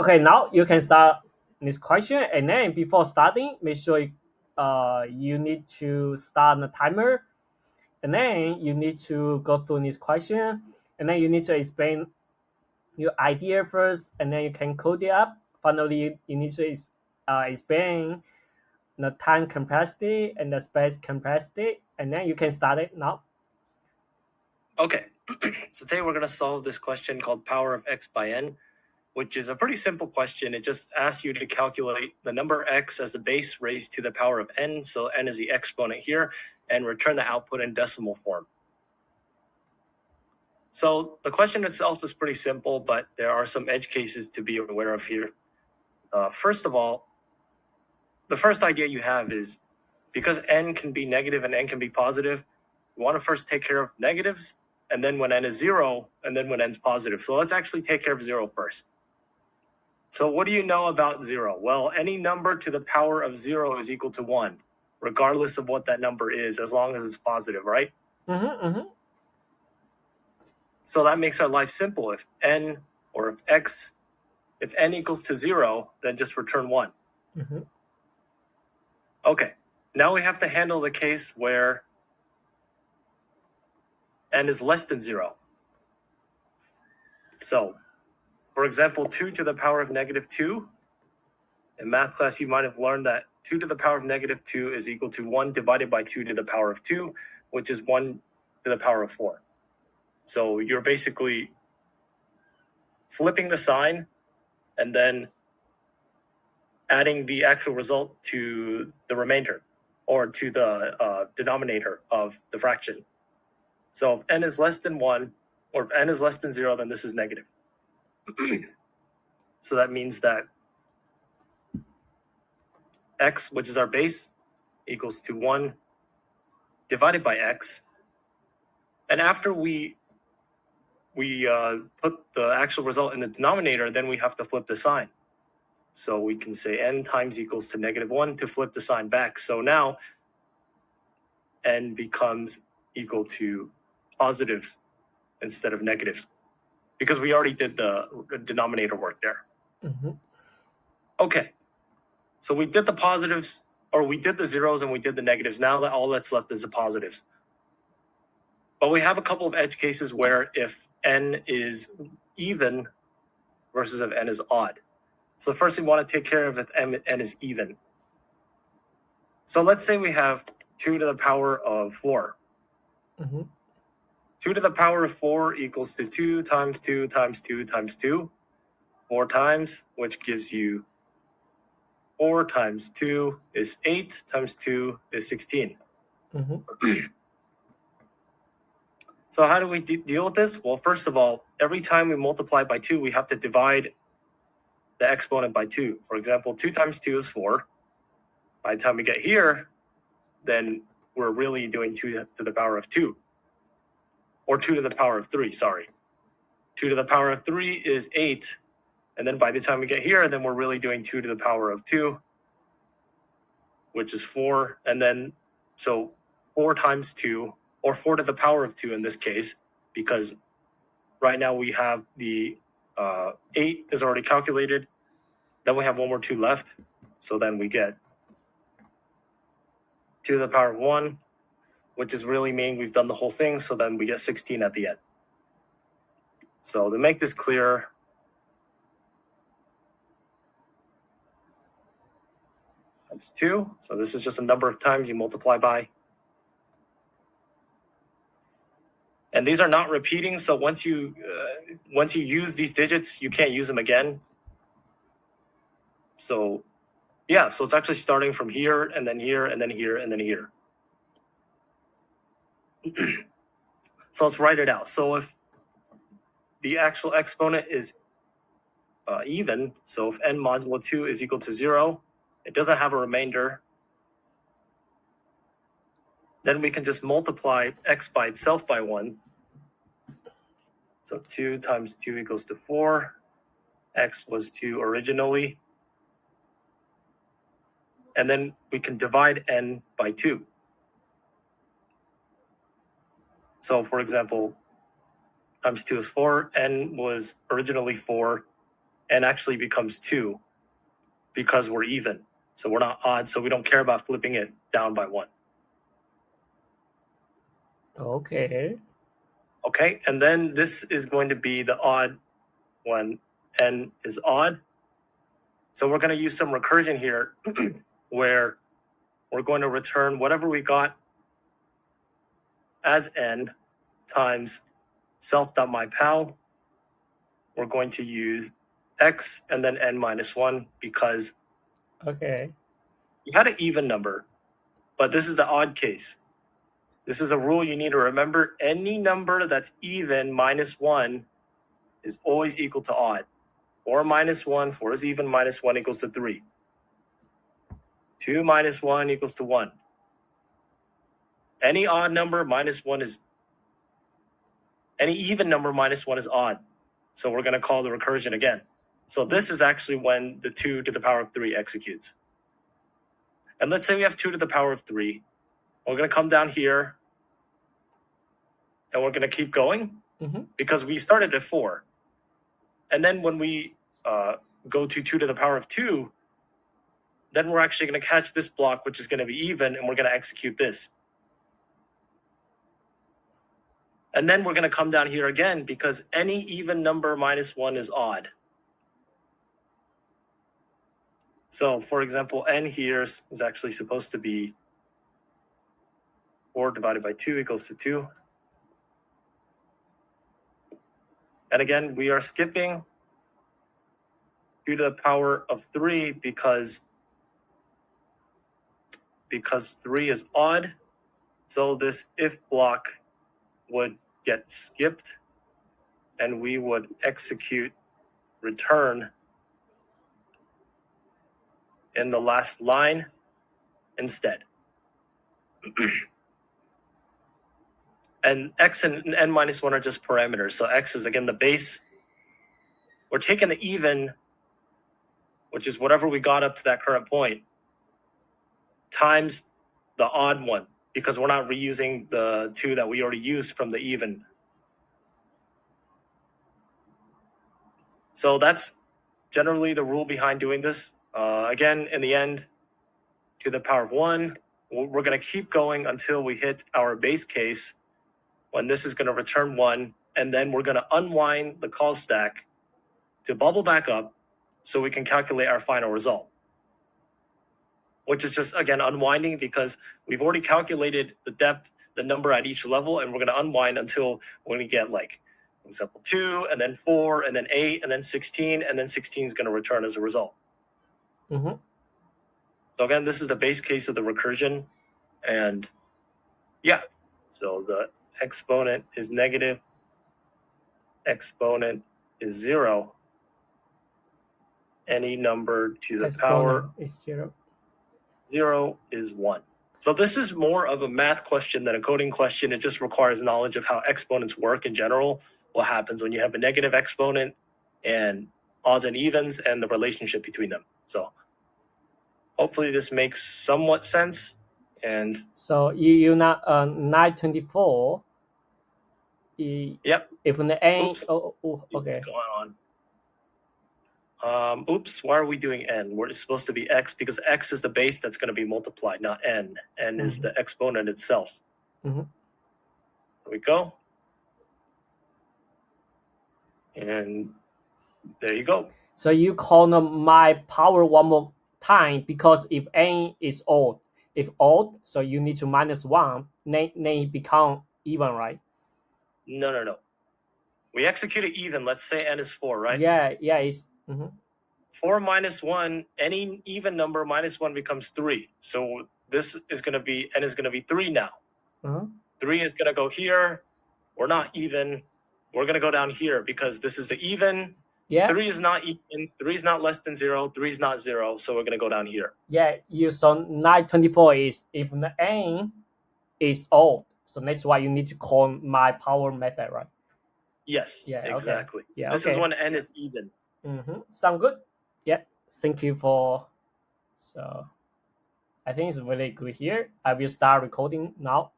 Okay, now you can start this question, and then before starting, make sure you need to start the timer, and then you need to go through this question, and then you need to explain your idea first, and then you can code it up. Finally, you need to explain the time complexity and the space complexity, and then you can start it now. Okay, so today we're going to solve this question called power of x by n, which is a pretty simple question. It just asks you to calculate the number x as the base raised to the power of n, so n is the exponent here, and return the output in decimal form. So the question itself is pretty simple, but there are some edge cases to be aware of here. First of all, the first idea you have is because n can be negative and n can be positive, we want to first take care of negatives, and then when n is 0, and then when n's positive. So let's actually take care of 0 first. So what do you know about 0? Well, any number to the power of 0 is equal to 1, regardless of what that number is, as long as it's positive, right? So that makes our life simple. If n, or if n equals to 0, then just return 1. Okay, now we have to handle the case where n is less than 0. So, for example, 2 to the power of negative 2. In math class, you might have learned that 2 to the power of negative 2 is equal to 1 divided by 2 to the power of 2, which is 1 to the power of 4. So you're basically flipping the sign and then adding the actual result to the remainder, or to the denominator of the fraction. So if n is less than 1, or if n is less than 0, then this is negative. So that means that x, which is our base, equals to 1 divided by x. And after we put the actual result in the denominator, then we have to flip the sign. So we can say n times equals to negative 1 to flip the sign back. So now n becomes equal to positives instead of negatives, because we already did the denominator work there. Okay, so we did the positives, or we did the zeros and we did the negatives. Now that all that's left is the positives. But we have a couple of edge cases where if n is even versus if n is odd. So first we want to take care of if n is even. So let's say we have 2 to the power of 4. 2 to the power of 4 equals to 2 times 2 times 2 times 2, 4 times, which gives you 4 times 2 is 8 times 2 is 16. So how do we deal with this? Well, first of all, every time we multiply by 2, we have to divide the exponent by 2. For example, 2 times 2 is 4. By the time we get here, then we're really doing 2 to the power of 2. Or 2 to the power of 3, sorry. 2 to the power of 3 is 8. And then by the time we get here, then we're really doing 2 to the power of 2, which is 4. And then, so 4 times 2, or 4 to the power of 2 in this case, because right now we have the 8 is already calculated. Then we have one more 2 left. So then we get 2 to the power of 1, which is really meaning we've done the whole thing. So then we get 16 at the end. So to make this clear, times 2. So this is just a number of times you multiply by. And these are not repeating, so once you use these digits, you can't use them again. So yeah, so it's actually starting from here, and then here, and then here, and then here. So let's write it out. So if the actual exponent is even, so if n modulo 2 is equal to 0, it doesn't have a remainder, then we can just multiply x by itself by 1. So 2 times 2 equals to 4. X was 2 originally. And then we can divide n by 2. So for example, times 2 is 4, n was originally 4, n actually becomes 2 because we're even. So we're not odd, so we don't care about flipping it down by 1. Okay. Okay, and then this is going to be the odd when n is odd. So we're going to use some recursion here where we're going to return whatever we got as n times self.myPal. We're going to use x and then n minus 1 because Okay. you had an even number, but this is the odd case. This is a rule you need to remember. Any number that's even minus 1 is always equal to odd. 4 minus 1, 4 is even, minus 1 equals to 3. 2 minus 1 equals to 1. Any odd number minus 1 is, any even number minus 1 is odd. So we're going to call the recursion again. So this is actually when the 2 to the power of 3 executes. And let's say we have 2 to the power of 3. We're going to come down here and we're going to keep going because we started at 4. And then when we go to 2 to the power of 2, then we're actually going to catch this block, which is going to be even, and we're going to execute this. And then we're going to come down here again because any even number minus 1 is odd. So, for example, n here is actually supposed to be 4 divided by 2 equals to 2. And again, we are skipping 2 to the power of 3 because 3 is odd. So this if block would get skipped and we would execute return in the last line instead. And x and n minus 1 are just parameters. So x is again the base. We're taking the even, which is whatever we got up to that current point, times the odd one, because we're not reusing the 2 that we already used from the even. So that's generally the rule behind doing this. Again, in the end, to the power of 1, we're going to keep going until we hit our base case when this is going to return 1, and then we're going to unwind the call stack to bubble back up so we can calculate our final result, which is just, again, unwinding because we've already calculated the depth, the number at each level, and we're going to unwind until when we get, like, for example, 2, and then 4, and then 8, and then 16, and then 16 is going to return as a result. So again, this is the base case of the recursion, and yeah, so the exponent is negative, exponent is 0, any number to the power is 0. 0 is 1. So this is more of a math question than a coding question. It just requires knowledge of how exponents work in general, what happens when you have a negative exponent, and odds and evens, and the relationship between them. So hopefully this makes somewhat sense. And so you not 924. Yep. If the n, Oops. okay. What's going on? Oops, why are we doing n? We're supposed to be x because x is the base that's going to be multiplied, not n. N is the exponent itself. There we go. And there you go. So you call my power one more time because if n is odd, so you need to minus 1, then it become even, right? No. We execute it even. Let's say n is 4, right? Yeah, it's 4 minus 1, any even number minus 1 becomes 3. So this is going to be, n is going to be 3 now. 3 is going to go here. We're not even. We're going to go down here because this is the even. Yeah. 3 is not even. 3 is not less than 0. 3 is not 0. So we're going to go down here. Yeah, so 924 is if the n is odd. So that's why you need to call my power method, right? Yes, yeah, exactly. Okay. Yeah, this is when n is even. Sound good? Yeah, thank you for, so I think it's really good here. I will start recording now.